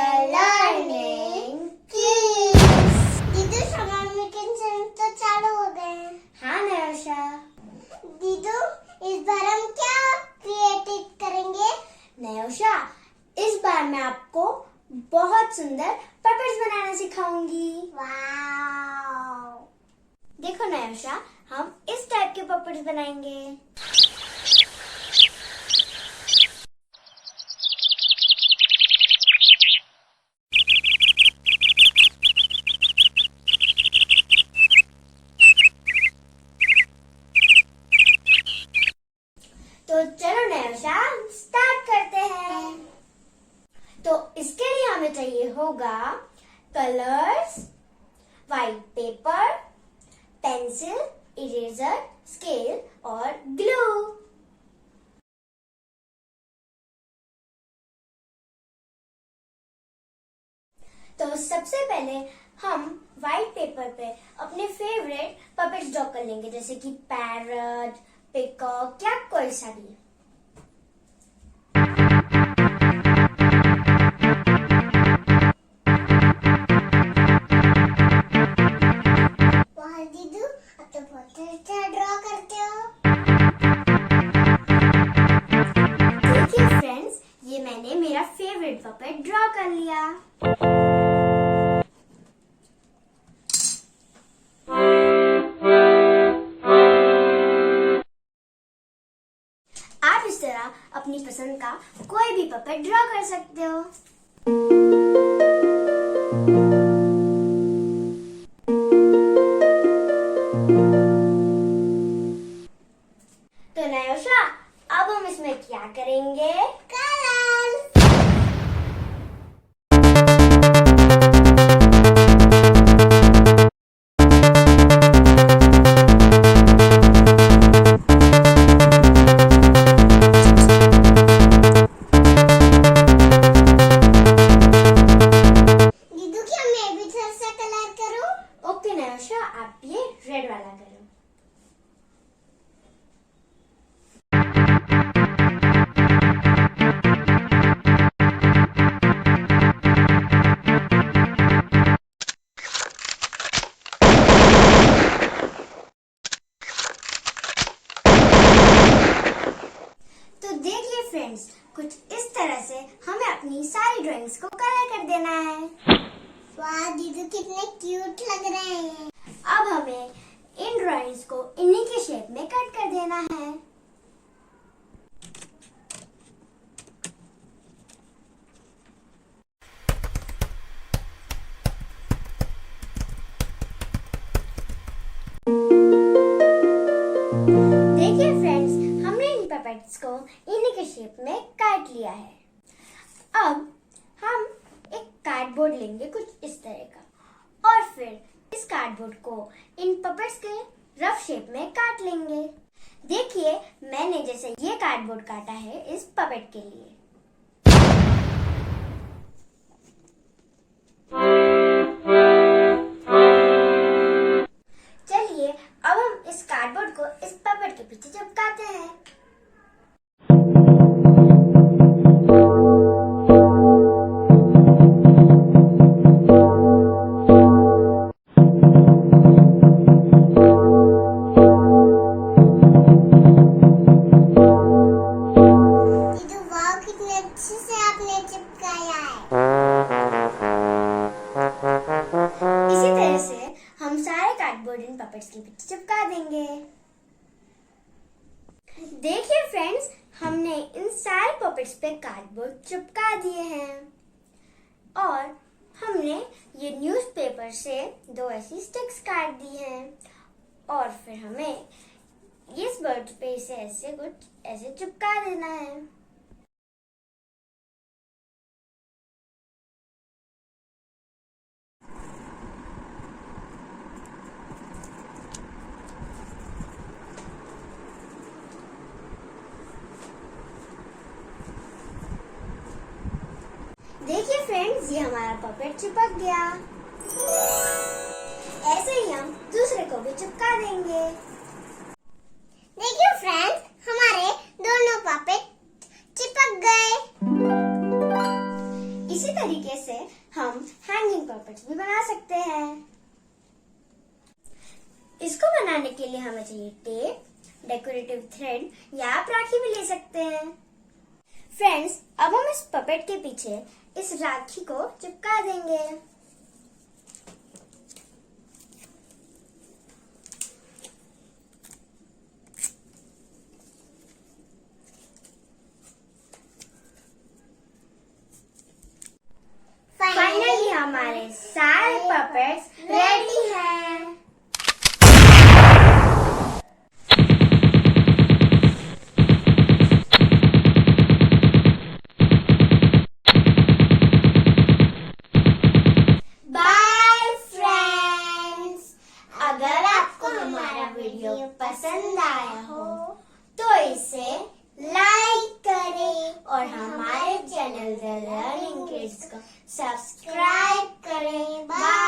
are learning kids. दीदू summer vacation तो चालू हो गए हैं। हाँ नयोशा। दीदू इस बार हम क्या क्रिएटिव करेंगे? नयोशा, इस बार मैं आपको बहुत सुंदर पपेट्स बनाना सिखाऊंगी। वाओ! देखो नयोशा, हम इस टाइप के पपेट्स बनाएंगे। तो चलो नयोशा, स्टार्ट करते हैं। तो इसके लिए हमें चाहिए होगा colours, white paper, pencil, eraser, scale और ग्लू। तो सबसे पहले हम व्हाइट पेपर पे अपने फेवरेट पपेट्स ड्रॉ कर लेंगे, जैसे कि पैरट, पिकॉक या कोई सा भी। वाह दीदू, अब तो बहुत अच्छा ड्रॉ करते हो। देखिए फ्रेंड्स, ये मैंने मेरा फेवरेट पपेट ड्रॉ कर लिया। आप इस तरह अपनी पसंद का कोई भी पपेट ड्रॉ कर सकते हो। तो नयोशा, अब हम इसमें क्या करेंगे? कलर। दीदू क्या मैं भी थोड़ा सा कलर करूं? ओके नयोशा, आप ये रेड वाला करो। तो देखिए फ्रेंड्स, कुछ इस तरह से हमें अपनी सारी ड्राइंग्स को कलर कर देना है। वाह दीदू, कितने क्यूट लग रहे हैं। अब हमें इन ड्राइंग्स को इन्हीं के शेप में कट कर देना है। देखिए फ्रेंड्स, हमने इन पपेट्स को इन्हीं के शेप में काट लिया है। अब हम एक कार्डबोर्ड लेंगे कुछ इस तरह का, और फिर इस कार्डबोर्ड को इन पपेट्स के रफ शेप में काट लेंगे। देखिए, मैंने जैसे ये कार्डबोर्ड काटा है इस पपेट के लिए। चलिए, अब हम इस कार्डबोर्ड को इस पपेट के पीछे चिपकाते हैं। दीदू वाह, कितने अच्छे से आपने चिपकाया है। इसी तरह से हम सारे कार्डबोर्ड इन पपेट्स के पीछे चिपका देंगे। देखिए फ्रेंड्स, हमने इन सारे पपेट्स पे कार्डबोर्ड चिपका दिए हैं, और हमने ये न्यूज़पेपर से दो ऐसी स्टिक्स काट दी हैं, और फिर हमें इस बर्ड पे इसे ऐसे कुछ ऐसे चिपका देना है। देखिए फ्रेंड्स, ये हमारा पपेट चिपक गया। ऐसे ही हम दूसरे को भी चिपका देंगे। देखिए फ्रेंड्स, हमारे दोनों पपेट चिपक गए। इसी तरीके से हम हैंगिंग पपेट्स भी बना सकते हैं। इसको बनाने के लिए हमें चाहिए टेप, डेकोरेटिव थ्रेड या आप राखी भी ले सकते हैं। फ्रेंड्स, अब हम इस पपेट के पीछे इस राखी को चिपका देंगे। फाइनली हमारे सारे पपेट्स रेडी हैं। बाय फ्रेंड्स, अगर आपको हमारा वीडियो पसंद आया हो तो इसे लाइक करें और हमारे चैनल द लर्निंग किड्स को सब्सक्राइब करें। बाय।